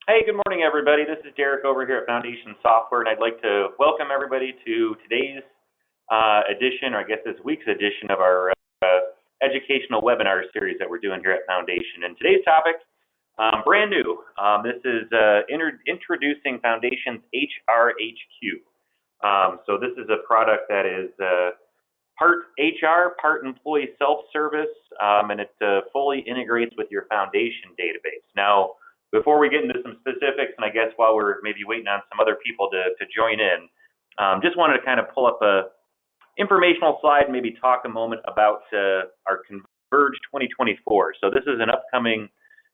Hey, good morning, everybody. This is Derek over here at Foundation Software, and I'd like to welcome everybody to today's edition, or I guess this week's edition of our educational webinar series that we're doing here at Foundation. And today's topic, brand new. This is introducing Foundation's hrHQ. So this is a product that is part HR, part employee self-service, and it fully integrates with your Foundation database. Now, before we get into some specifics, and I guess while we're maybe waiting on some other people to join in, just wanted to kind of pull up a informational slide and maybe talk a moment about our Converge 2024. So this is an upcoming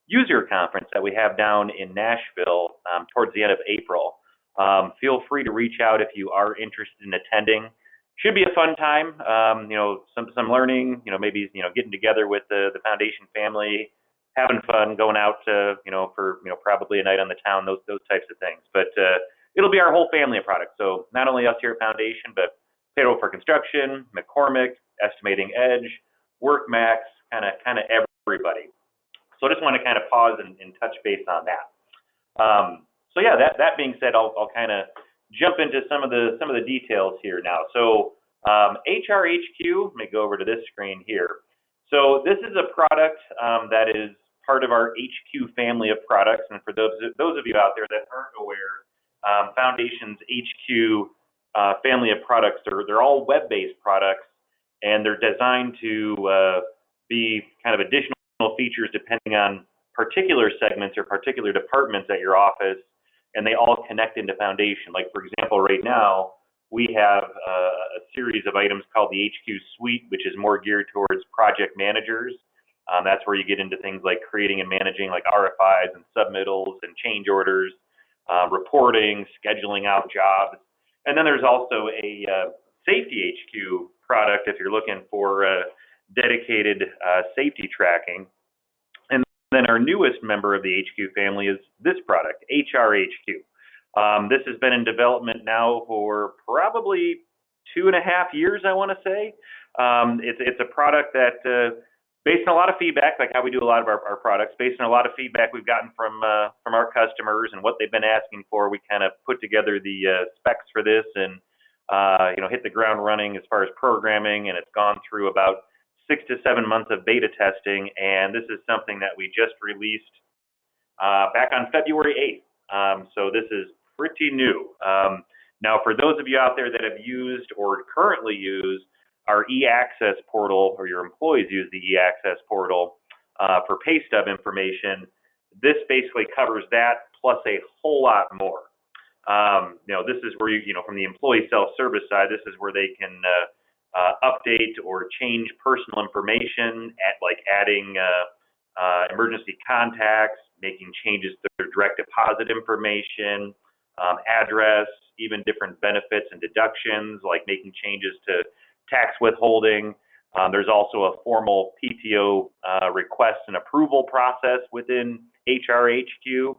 user conference that we have down in Nashville towards the end of April. Feel free to reach out if you are interested in attending. Should be a fun time, some learning, maybe, getting together with the Foundation family, having fun, going out for probably a night on the town, those types of things. But it'll be our whole family of products. So not only us here at Foundation, but Payroll for Construction, McCormick, Estimating Edge, WorkMax, kind of everybody. So I just want to kind of pause and touch base on that. So yeah, that being said, I'll kind of jump into some of the details here now. So hrHQ, let me go over to this screen here. So this is a product that is part of our HQ family of products. And for those of you out there that aren't aware, Foundation's HQ family of products, they're all web-based products, and they're designed to be kind of additional features depending on particular segments or particular departments at your office, and they all connect into Foundation. Like, for example, right now, we have a series of items called the HQ Suite, which is more geared towards project managers. That's where you get into things like creating and managing like RFIs and submittals and change orders, reporting, scheduling out jobs. And then there's also a Safety HQ product if you're looking for dedicated safety tracking. And then our newest member of the HQ family is this product, hrHQ. This has been in development now for probably 2.5 years, I want to say. It's a product that, based on a lot of feedback, like how we do a lot of our products, based on a lot of feedback we've gotten from our customers and what they've been asking for, we kind of put together the specs for this and hit the ground running as far as programming, and it's gone through about 6 to 7 months of beta testing, and this is something that we just released back on February 8th. So this is pretty new. Now, for those of you out there that have used or currently use our e-access portal, or your employees use the e-access portal for pay stub information, this basically covers that plus a whole lot more. This is where from the employee self-service side, this is where they can update or change personal information, like adding emergency contacts, making changes to their direct deposit information, address, even different benefits and deductions, like making changes to tax withholding. There's also a formal PTO request and approval process within hrHQ.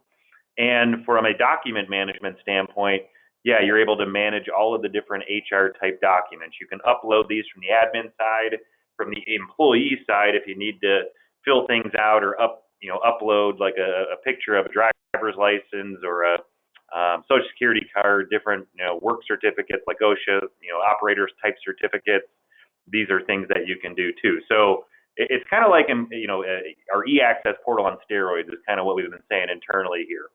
And from a document management standpoint, yeah, you're able to manage all of the different HR type documents. You can upload these from the admin side, from the employee side, if you need to fill things out or upload like a picture of a driver's license or a Social Security card, different work certificates like OSHA, operators type certificates. These are things that you can do too. So it's kind of like our e-access portal on steroids is kind of what we've been saying internally here.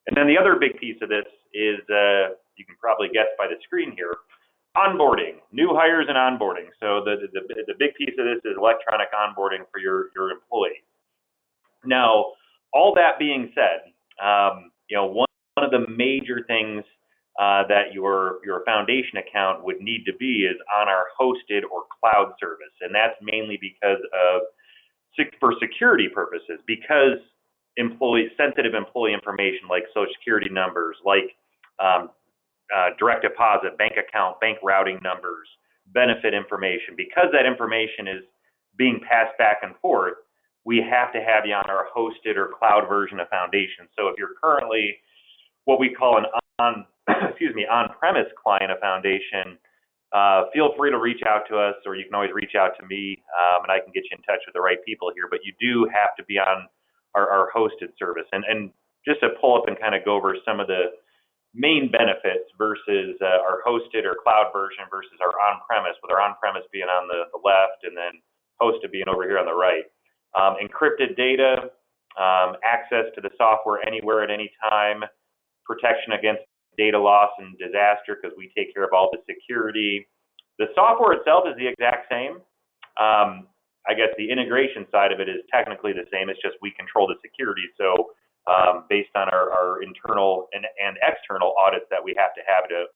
And then the other big piece of this is, you can probably guess by the screen here, onboarding, new hires and onboarding. So the big piece of this is electronic onboarding for your employees. Now, all that being said, one of the major things that your Foundation account would need to be is on our hosted or cloud service, and that's mainly because of for security purposes, because sensitive employee information like Social Security numbers, like direct deposit, bank account, bank routing numbers, benefit information, because that information is being passed back and forth, we have to have you on our hosted or cloud version of Foundation. So if you're currently what we call an on-premise client of Foundation, feel free to reach out to us, or you can always reach out to me, and I can get you in touch with the right people here. But you do have to be on our hosted service. And just to pull up and kind of go over some of the main benefits versus our hosted or cloud version versus our on-premise, with our on-premise being on the left and then hosted being over here on the right. Encrypted data, access to the software anywhere at any time, protection against data loss and disaster because we take care of all the security. The software itself is the exact same. I guess the integration side of it is technically the same. It's just we control the security. So based on our internal and external audits that we have to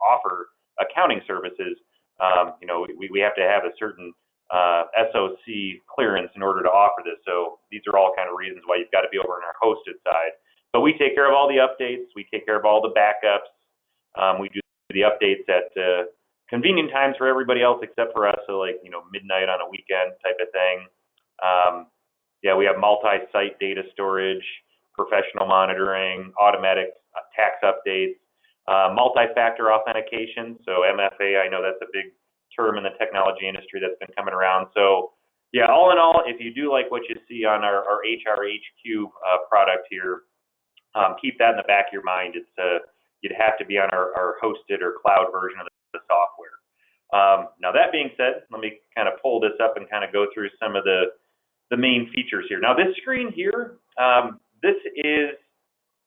offer accounting services, we have to have a certain SOC clearance in order to offer this. So these are all kind of reasons why you've got to be over on our hosted side. But we take care of all the updates. We take care of all the backups. We do the updates at convenient times for everybody else except for us. So like, midnight on a weekend type of thing. We have multi-site data storage, professional monitoring, automatic tax updates, multi-factor authentication. So MFA, I know that's a big term in the technology industry that's been coming around. So yeah, all in all, if you do like what you see on our hrHQ product here, keep that in the back of your mind. It's you'd have to be on our hosted or cloud version of the software. Now that being said, let me kind of pull this up and kind of go through some of the main features here. Now this screen here, this is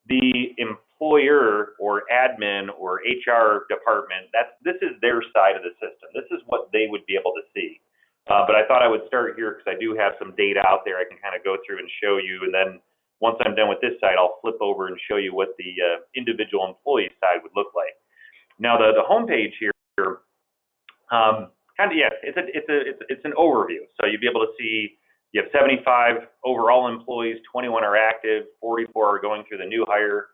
the employer or admin or HR department. This is their side of the system. This is what they would be able to see. But I thought I would start here because I do have some data out there I can kind of go through and show you, and then once I'm done with this side, I'll flip over and show you what the individual employee side would look like. Now, the home page here, it's an overview. So you'd be able to see you have 75 overall employees, 21 are active, 44 are going through the new hire.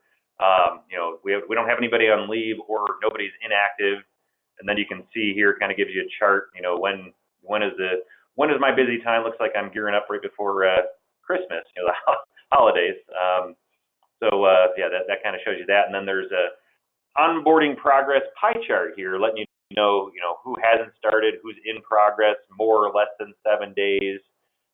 We don't have anybody on leave or nobody's inactive, and then you can see here kind of gives you a chart. When is my busy time? Looks like I'm gearing up right before Christmas. The holidays. That kind of shows you that. And then there's a onboarding progress pie chart here, letting you know who hasn't started, who's in progress, more or less than 7 days.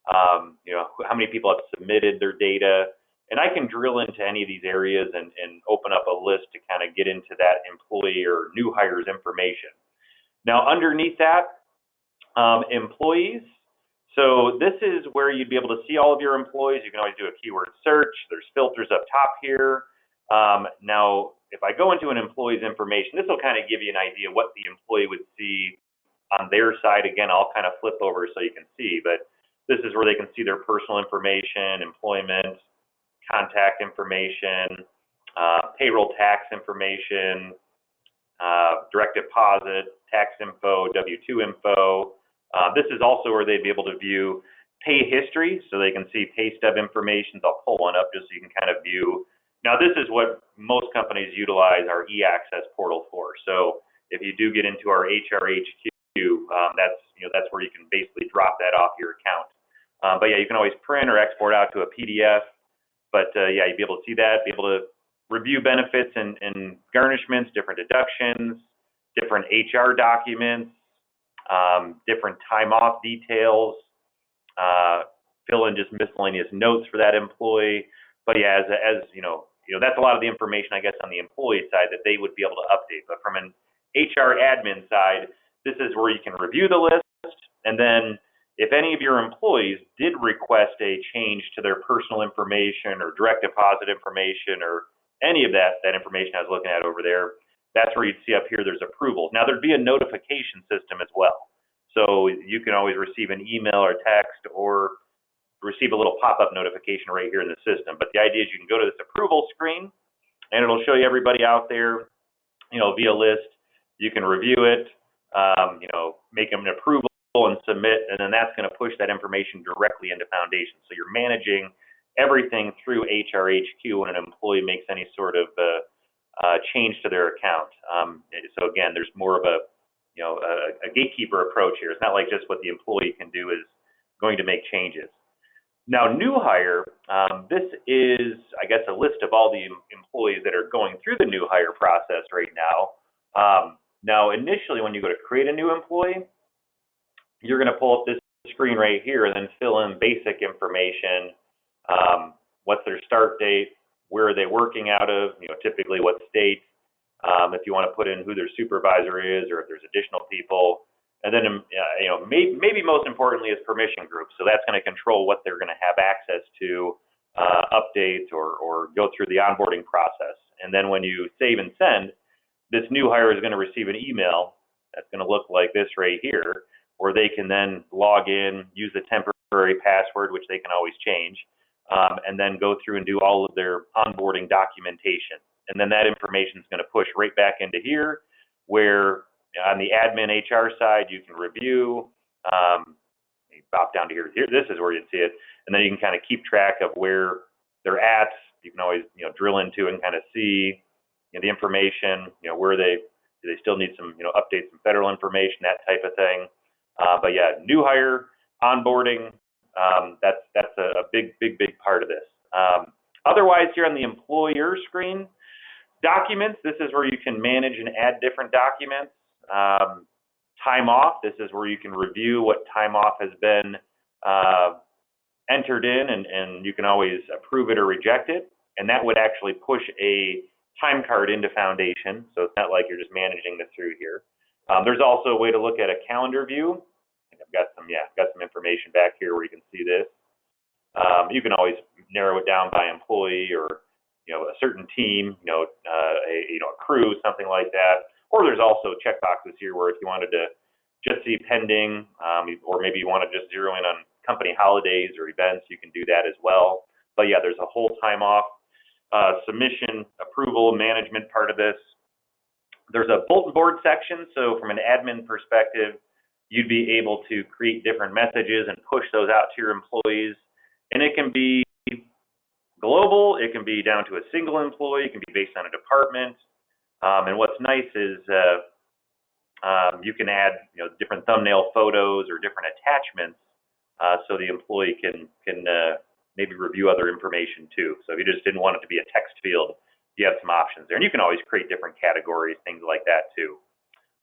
How many people have submitted their data, and I can drill into any of these areas and open up a list to kind of get into that employee or new hires information. Now, underneath that, employees. So this is where you'd be able to see all of your employees. You can always do a keyword search. There's filters up top here. Now, if I go into an employee's information, this will kind of give you an idea what the employee would see on their side. Again, I'll kind of flip over so you can see, but this is where they can see their personal information, employment, contact information, payroll tax information, direct deposit, tax info, W-2 info. This is also where they'd be able to view pay history, so they can see pay stub information. I'll pull one up just so you can kind of view. Now, this is what most companies utilize our e-access portal for. So if you do get into our hrHQ, that's where you can basically drop that off your account. But yeah, you can always print or export out to a PDF. But you'd be able to see that, be able to review benefits and garnishments, different deductions, different HR documents, different time off details, fill in just miscellaneous notes for that employee. But yeah, as that's a lot of the information, I guess, on the employee side that they would be able to update. But from an HR admin side, this is where you can review the list, and then if any of your employees did request a change to their personal information or direct deposit information or any of that information I was looking at over there, that's where you'd see up here there's approvals. Now, there'd be a notification system as well. So you can always receive an email or text or receive a little pop-up notification right here in the system. But the idea is you can go to this approval screen, and it'll show you everybody out there, via list. You can review it, make them an approval and submit, and then that's going to push that information directly into Foundation. So you're managing everything through hrHQ when an employee makes any sort of change to their account. So again, there's more of a gatekeeper approach here. It's not like just what the employee can do is going to make changes. Now, new hire, this is, I guess, a list of all the employees that are going through the new hire process right now. Now, initially, when you go to create a new employee, you're going to pull up this screen right here and then fill in basic information. What's their start date? where are they working out of, typically what state, if you want to put in who their supervisor is or if there's additional people. And then, maybe most importantly is permission groups. So that's going to control what they're going to have access to, updates or go through the onboarding process. And then when you save and send, this new hire is going to receive an email that's going to look like this right here, where they can then log in, use the temporary password, which they can always change, and then go through and do all of their onboarding documentation. And then that information is going to push right back into here, where on the admin HR side, you can review. You pop down to here. This is where you see it, and then you can kind of keep track of where they're at. You can always, drill into and kind of see the information. Where do they still need some, updates, some federal information, that type of thing. But yeah, new hire onboarding. That's a big part of this. Otherwise, here on the employer screen, documents. This is where you can manage and add different documents. Time off. This is where you can review what time off has been entered in, and you can always approve it or reject it. And that would actually push a time card into Foundation, so it's not like you're just managing this through here. There's also a way to look at a calendar view. I think I've got some information back here where you can see this. You can always narrow it down by employee or a certain team, a crew, something like that. Or there's also check boxes here where if you wanted to just see pending, or maybe you want to just zero in on company holidays or events, you can do that as well. But yeah, there's a whole time off submission, approval, management part of this. There's a bulletin board section. So from an admin perspective, you'd be able to create different messages and push those out to your employees. And it can be global, it can be down to a single employee, it can be based on a department. And what's nice is you can add different thumbnail photos or different attachments so the employee can maybe review other information too. So if you just didn't want it to be a text field, you have some options there. And you can always create different categories, things like that too.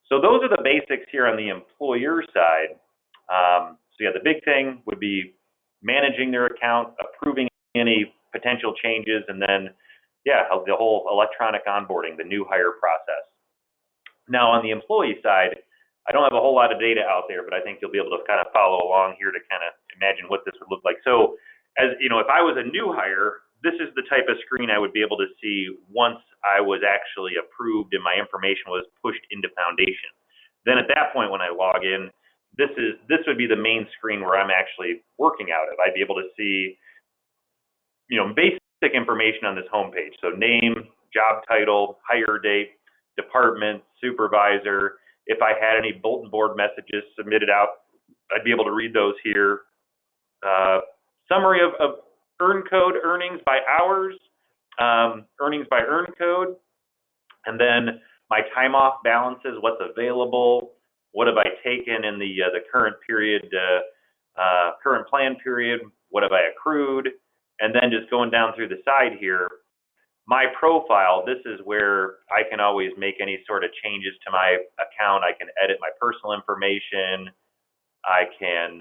So those are the basics here on the employer side. So yeah, the big thing would be managing their account, approving any potential changes, and then the whole electronic onboarding, the new hire process. Now on the employee side, I don't have a whole lot of data out there, but I think you'll be able to kind of follow along here to kind of imagine what this would look like. So as if I was a new hire, this is the type of screen I would be able to see once I was actually approved and my information was pushed into Foundation. Then at that point when I log in, this would be the main screen where I'm actually working out of. I'd be able to see basic information on this homepage. So name, job title, hire date, department, supervisor. If I had any bulletin board messages submitted out, I'd be able to read those here. Summary of earn code earnings by hours, earnings by earn code, and then my time off balances, what's available, what have I taken in the current period, current plan period, what have I accrued, and then just going down through the side here, my profile, this is where I can always make any sort of changes to my account. I can edit my personal information. I can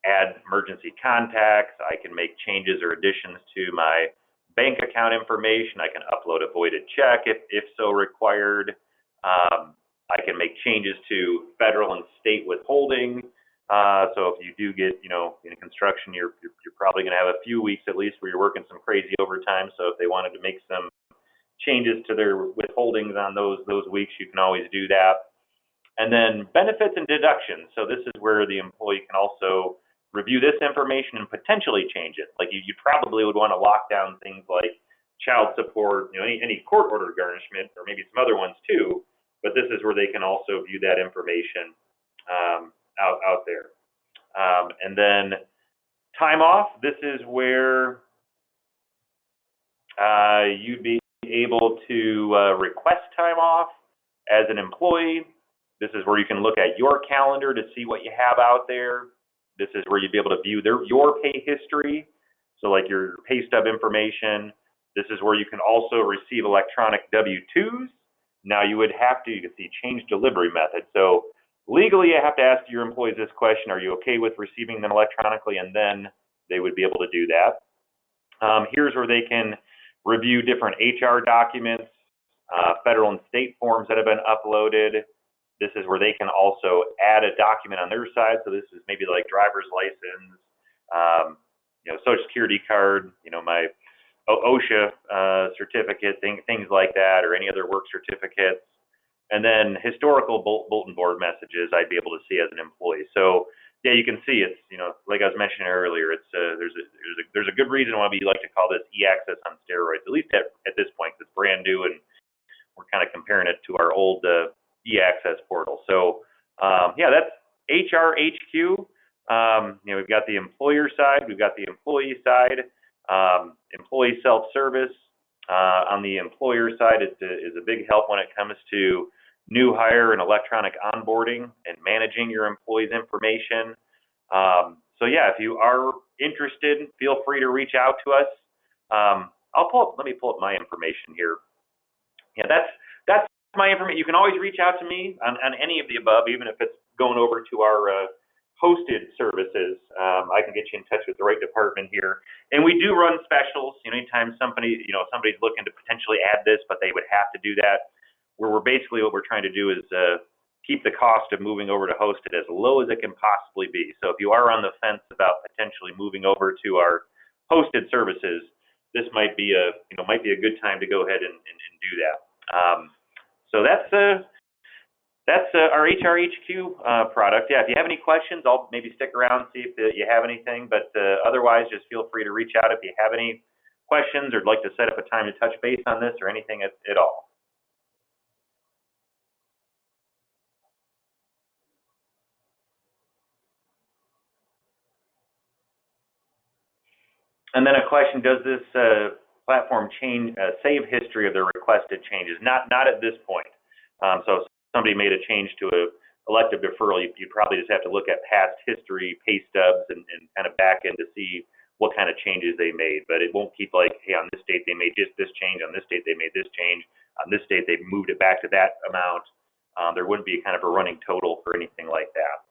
add emergency contacts. I can make changes or additions to my bank account information. I can upload a voided check if so required. I can make changes to federal and state withholding. So if you do get, in construction, you're probably going to have a few weeks at least where you're working some crazy overtime. So if they wanted to make some changes to their withholdings on those weeks, you can always do that. And then benefits and deductions. So this is where the employee can also review this information and potentially change it. Like you probably would want to lock down things like child support, any court order garnishment, or maybe some other ones too. But this is where they can also view that information out there. And then time off. This is where you'd be able to request time off as an employee. This is where you can look at your calendar to see what you have out there. This is where you'd be able to view your pay history, so like your pay stub information. This is where you can also receive electronic W-2s. Now you can see change delivery method. So legally you have to ask your employees this question, are you okay with receiving them electronically? And then they would be able to do that. Here's where they can review different HR documents, federal and state forms that have been uploaded. This is where they can also add a document on their side. So this is maybe like driver's license, social security card, my OSHA certificate, things like that, or any other work certificates. And then historical bulletin board messages I'd be able to see as an employee. So yeah, you can see it's, like I was mentioning earlier, it's there's a good reason why we like to call this e-access on steroids, at least at this point, 'cause it's brand new and we're kind of comparing it to our old e-access portal. So yeah, that's hrHQ. We've got the employer side, we've got the employee side, employee self-service. On the employer side, it is a big help when it comes to new hire and electronic onboarding and managing your employees' information. So yeah, if you are interested, feel free to reach out to us. Let me pull up my information here. Yeah, that's my information. You can always reach out to me on any of the above, even if it's going over to our hosted services. I can get you in touch with the right department here. And we do run specials. Anytime somebody's looking to potentially add this, but they would have to do that, where what we're trying to do is keep the cost of moving over to hosted as low as it can possibly be. So if you are on the fence about potentially moving over to our hosted services, this might be a good time to go ahead and do that. So that's our hrHQ product. Yeah, if you have any questions, I'll maybe stick around and see if you have anything. But otherwise, just feel free to reach out if you have any questions or would like to set up a time to touch base on this or anything at all. And then a question: does this platform save history of the requested changes? Not at this point. So if somebody made a change to a elective deferral, you'd probably just have to look at past history, pay stubs, and kind of back in to see what kind of changes they made. But it won't keep like, hey, on this date they made just this change, on this date they made this change, on this date they moved it back to that amount. There wouldn't be kind of a running total for anything like that.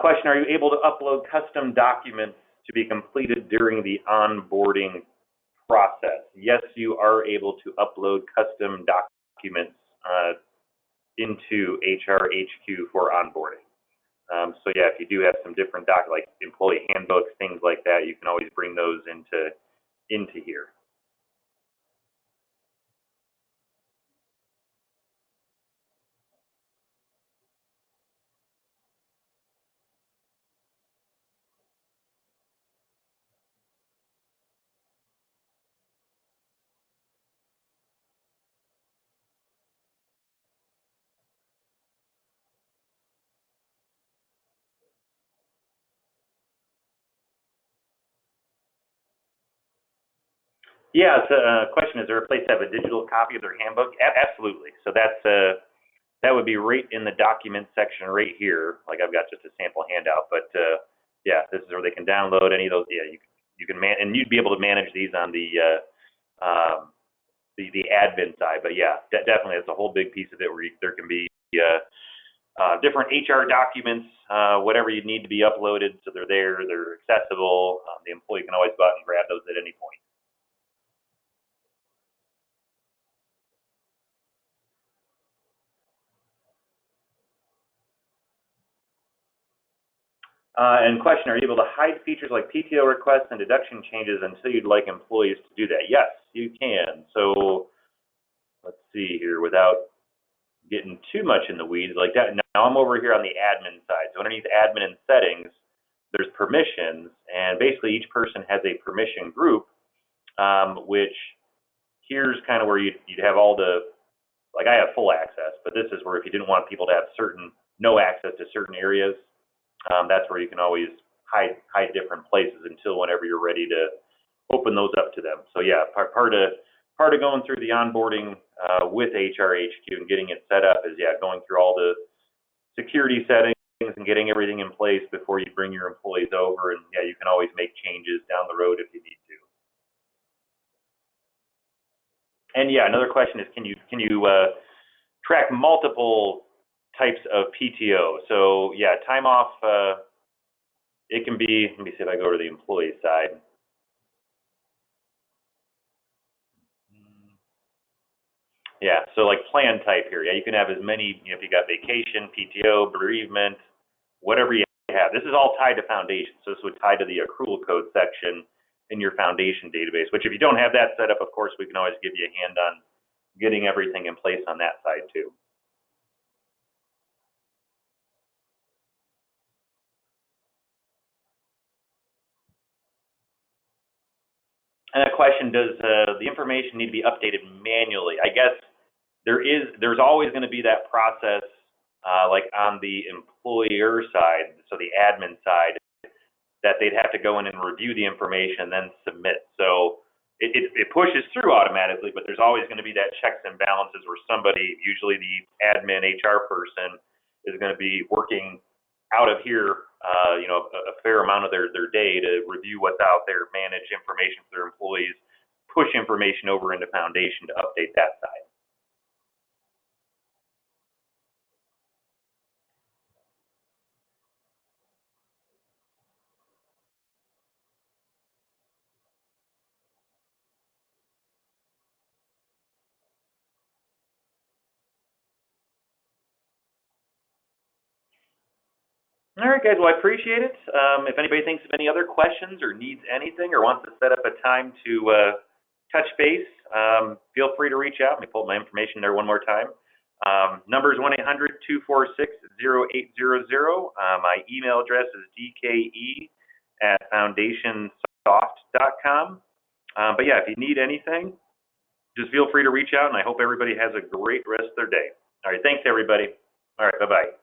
Question: are you able to upload custom documents to be completed during the onboarding process? Yes, you are able to upload custom documents into hrHQ for onboarding. So yeah, if you do have some different like employee handbooks, things like that, you can always bring those into here. Yeah, so question: is there a place to have a digital copy of their handbook? Absolutely. So that would be right in the document section right here. Like I've got just a sample handout, but yeah, this is where they can download any of those. Yeah, you can and you'd be able to manage these on the admin side. But yeah, definitely, it's a whole big piece of it where there can be different HR documents, whatever you need to be uploaded, so they're there, they're accessible. The employee can always go out and grab those at any point. And question: are you able to hide features like PTO requests and deduction changes until you'd like employees to do that? Yes, you can. So let's see here, without getting too much in the weeds like that. Now I'm over here on the admin side. So underneath admin and settings, there's permissions, and basically each person has a permission group, which here's kind of where you'd have all the, like I have full access, but this is where if you didn't want people to have no access to certain areas, that's where you can always hide different places until whenever you're ready to open those up to them. So yeah, part of going through the onboarding with hrHQ and getting it set up is going through all the security settings and getting everything in place before you bring your employees over. And you can always make changes down the road if you need to. And another question is, can you track multiple types of PTO? So time off, it can be, let me see if I go to the employee side. So like plan type here, you can have as many, if you got vacation, PTO, bereavement, whatever you have. This is all tied to foundation, so this would tie to the accrual code section in your foundation database, which if you don't have that set up, of course, we can always give you a hand on getting everything in place on that side too. And a question, does the information need to be updated manually? I guess there's always going to be that process, like on the employer side, so the admin side, that they'd have to go in and review the information and then submit. So it pushes through automatically, but there's always going to be that checks and balances where somebody, usually the admin HR person, is going to be working out of here, a fair amount of their day to review what's out there, manage information for their employees, push information over into Foundation to update that side. All right, guys. Well, I appreciate it. If anybody thinks of any other questions or needs anything or wants to set up a time to touch base, feel free to reach out. Let me pull my information there one more time. Number is 1-800-246-0800. My email address is dke@foundationsoft.com. But if you need anything, just feel free to reach out, and I hope everybody has a great rest of their day. All right, thanks, everybody. All right, bye-bye.